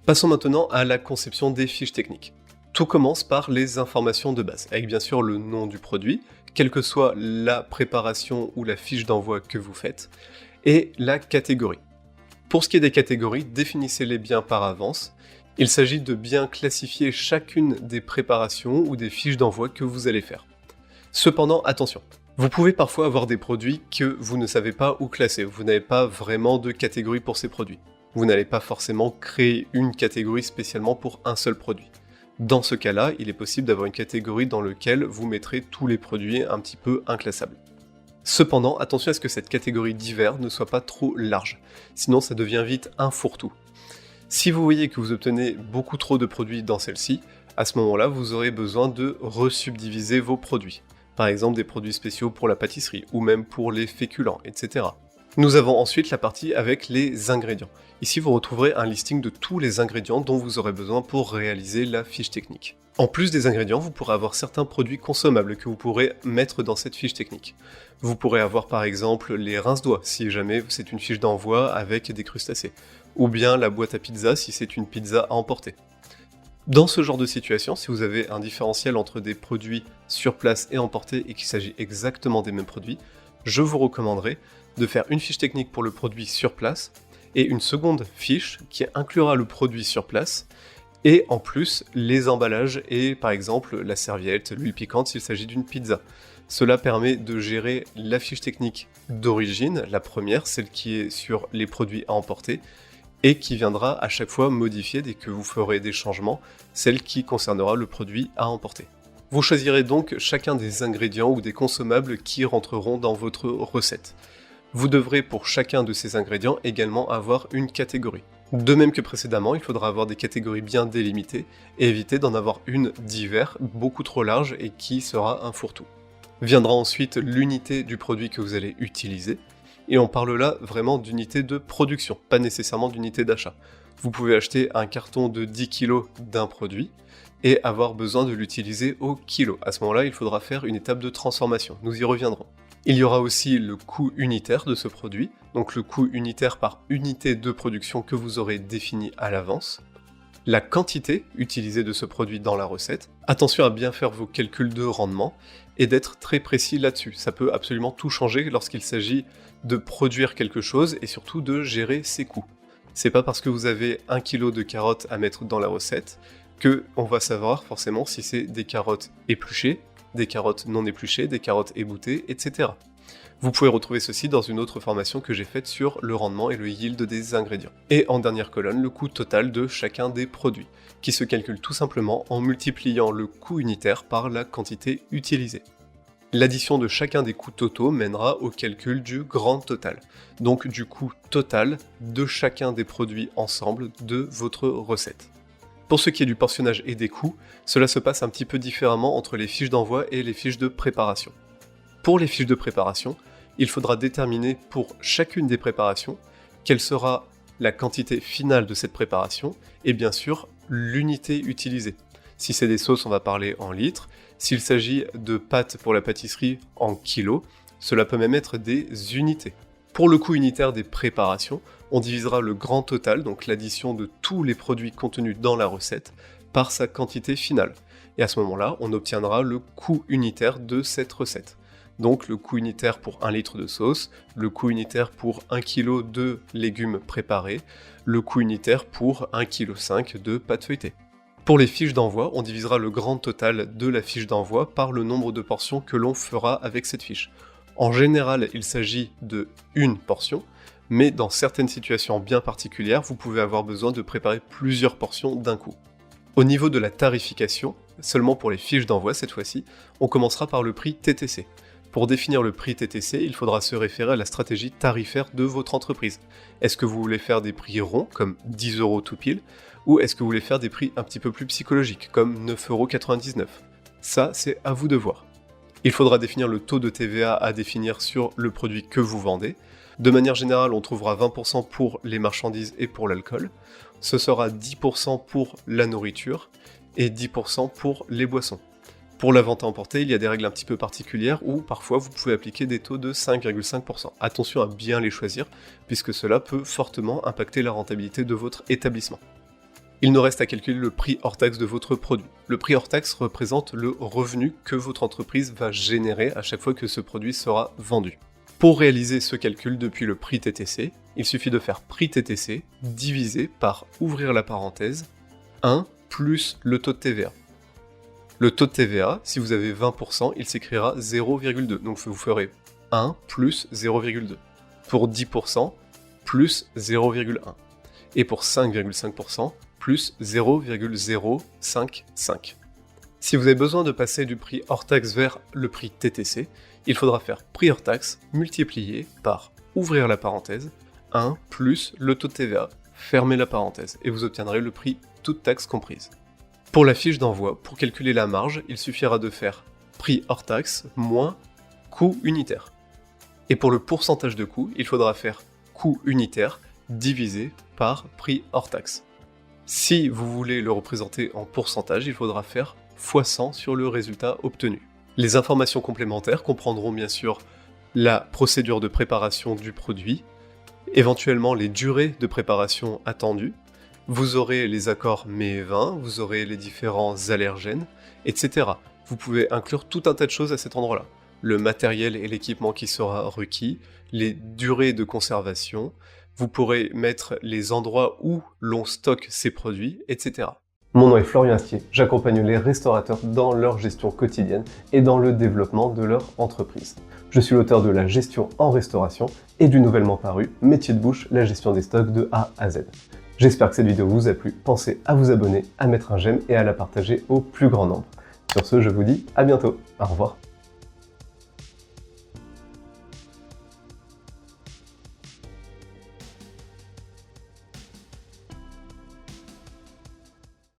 Passons maintenant à la conception des fiches techniques. Tout commence par les informations de base, avec bien sûr le nom du produit, quelle que soit la préparation ou la fiche d'envoi que vous faites, et la catégorie. Pour ce qui est des catégories, définissez-les bien par avance. Il s'agit de bien classifier chacune des préparations ou des fiches d'envoi que vous allez faire. Cependant, attention, vous pouvez parfois avoir des produits que vous ne savez pas où classer, vous n'avez pas vraiment de catégorie pour ces produits. Vous n'allez pas forcément créer une catégorie spécialement pour un seul produit. Dans ce cas-là, il est possible d'avoir une catégorie dans laquelle vous mettrez tous les produits un petit peu inclassables. Cependant, attention à ce que cette catégorie divers ne soit pas trop large, sinon ça devient vite un fourre-tout. Si vous voyez que vous obtenez beaucoup trop de produits dans celle-ci, à ce moment-là, vous aurez besoin de resubdiviser vos produits. Par exemple des produits spéciaux pour la pâtisserie, ou même pour les féculents, etc. Nous avons ensuite la partie avec les ingrédients. Ici, vous retrouverez un listing de tous les ingrédients dont vous aurez besoin pour réaliser la fiche technique. En plus des ingrédients, vous pourrez avoir certains produits consommables que vous pourrez mettre dans cette fiche technique. Vous pourrez avoir par exemple les rince-doigts, si jamais c'est une fiche d'envoi avec des crustacés, ou bien la boîte à pizza si c'est une pizza à emporter. Dans ce genre de situation, si vous avez un différentiel entre des produits sur place et emportés et qu'il s'agit exactement des mêmes produits, je vous recommanderais de faire une fiche technique pour le produit sur place et une seconde fiche qui inclura le produit sur place et en plus les emballages et par exemple la serviette, l'huile piquante s'il s'agit d'une pizza. Cela permet de gérer la fiche technique d'origine, la première, celle qui est sur les produits à emporter, et qui viendra à chaque fois modifier dès que vous ferez des changements, celle qui concernera le produit à emporter. Vous choisirez donc chacun des ingrédients ou des consommables qui rentreront dans votre recette. Vous devrez pour chacun de ces ingrédients également avoir une catégorie. De même que précédemment, il faudra avoir des catégories bien délimitées et éviter d'en avoir une divers, beaucoup trop large et qui sera un fourre-tout. Viendra ensuite l'unité du produit que vous allez utiliser, et on parle là vraiment d'unité de production, pas nécessairement d'unité d'achat. Vous pouvez acheter un carton de 10 kg d'un produit et avoir besoin de l'utiliser au kilo. À ce moment-là, il faudra faire une étape de transformation, nous y reviendrons. Il y aura aussi le coût unitaire de ce produit, donc le coût unitaire par unité de production que vous aurez défini à l'avance. La quantité utilisée de ce produit dans la recette. Attention à bien faire vos calculs de rendement et d'être très précis là-dessus. Ça peut absolument tout changer lorsqu'il s'agit de produire quelque chose et surtout de gérer ses coûts. C'est pas parce que vous avez 1 kg de carottes à mettre dans la recette que on va savoir forcément si c'est des carottes épluchées, des carottes non épluchées, des carottes éboutées, etc. Vous pouvez retrouver ceci dans une autre formation que j'ai faite sur le rendement et le yield des ingrédients. Et en dernière colonne, le coût total de chacun des produits, qui se calcule tout simplement en multipliant le coût unitaire par la quantité utilisée. L'addition de chacun des coûts totaux mènera au calcul du grand total, donc du coût total de chacun des produits ensemble de votre recette. Pour ce qui est du portionnage et des coûts, cela se passe un petit peu différemment entre les fiches d'envoi et les fiches de préparation. Pour les fiches de préparation, il faudra déterminer pour chacune des préparations quelle sera la quantité finale de cette préparation et bien sûr l'unité utilisée. Si c'est des sauces, on va parler en litres. S'il s'agit de pâtes pour la pâtisserie, en kilos. Cela peut même être des unités. Pour le coût unitaire des préparations, on divisera le grand total, donc l'addition de tous les produits contenus dans la recette, par sa quantité finale. Et à ce moment-là, on obtiendra le coût unitaire de cette recette. Donc le coût unitaire pour 1 litre de sauce, le coût unitaire pour 1 kg de légumes préparés, le coût unitaire pour 1,5 kg de pâte feuilletée. Pour les fiches d'envoi, on divisera le grand total de la fiche d'envoi par le nombre de portions que l'on fera avec cette fiche. En général, il s'agit de une portion, mais dans certaines situations bien particulières, vous pouvez avoir besoin de préparer plusieurs portions d'un coup. Au niveau de la tarification, seulement pour les fiches d'envoi cette fois-ci, on commencera par le prix TTC. Pour définir le prix TTC, il faudra se référer à la stratégie tarifaire de votre entreprise. Est-ce que vous voulez faire des prix ronds, comme 10 € tout pile, ou est-ce que vous voulez faire des prix un petit peu plus psychologiques, comme 9,99 €? Ça, c'est à vous de voir. Il faudra définir le taux de TVA à définir sur le produit que vous vendez. De manière générale, on trouvera 20% pour les marchandises et pour l'alcool. Ce sera 10% pour la nourriture et 10% pour les boissons. Pour la vente à emporter, il y a des règles un petit peu particulières où parfois vous pouvez appliquer des taux de 5,5%. Attention à bien les choisir, puisque cela peut fortement impacter la rentabilité de votre établissement. Il nous reste à calculer le prix hors taxe de votre produit. Le prix hors taxe représente le revenu que votre entreprise va générer à chaque fois que ce produit sera vendu. Pour réaliser ce calcul depuis le prix TTC, il suffit de faire prix TTC divisé par, ouvrir la parenthèse, 1 plus le taux de TVA. Le taux de TVA, si vous avez 20%, il s'écrira 0,2. Donc vous ferez 1 plus 0,2. Pour 10%, plus 0,1. Et pour 5,5%, plus 0,055. Si vous avez besoin de passer du prix hors taxe vers le prix TTC, il faudra faire prix hors taxe multiplié par, ouvrir la parenthèse, 1 plus le taux de TVA, fermez la parenthèse, et vous obtiendrez le prix toute taxe comprise. Pour la fiche d'envoi, pour calculer la marge, il suffira de faire prix hors taxe moins coût unitaire. Et pour le pourcentage de coût, il faudra faire coût unitaire divisé par prix hors taxe. Si vous voulez le représenter en pourcentage, il faudra faire x100 sur le résultat obtenu. Les informations complémentaires comprendront bien sûr la procédure de préparation du produit, éventuellement les durées de préparation attendues, vous aurez les accords mets et vins, vous aurez les différents allergènes, etc. Vous pouvez inclure tout un tas de choses à cet endroit-là. Le matériel et l'équipement qui sera requis, les durées de conservation, vous pourrez mettre les endroits où l'on stocke ces produits, etc. Mon nom est Florian Astier, j'accompagne les restaurateurs dans leur gestion quotidienne et dans le développement de leur entreprise. Je suis l'auteur de La gestion en restauration et du nouvellement paru Métier de bouche, la gestion des stocks de A à Z. J'espère que cette vidéo vous a plu, pensez à vous abonner, à mettre un j'aime et à la partager au plus grand nombre. Sur ce, je vous dis à bientôt, au revoir.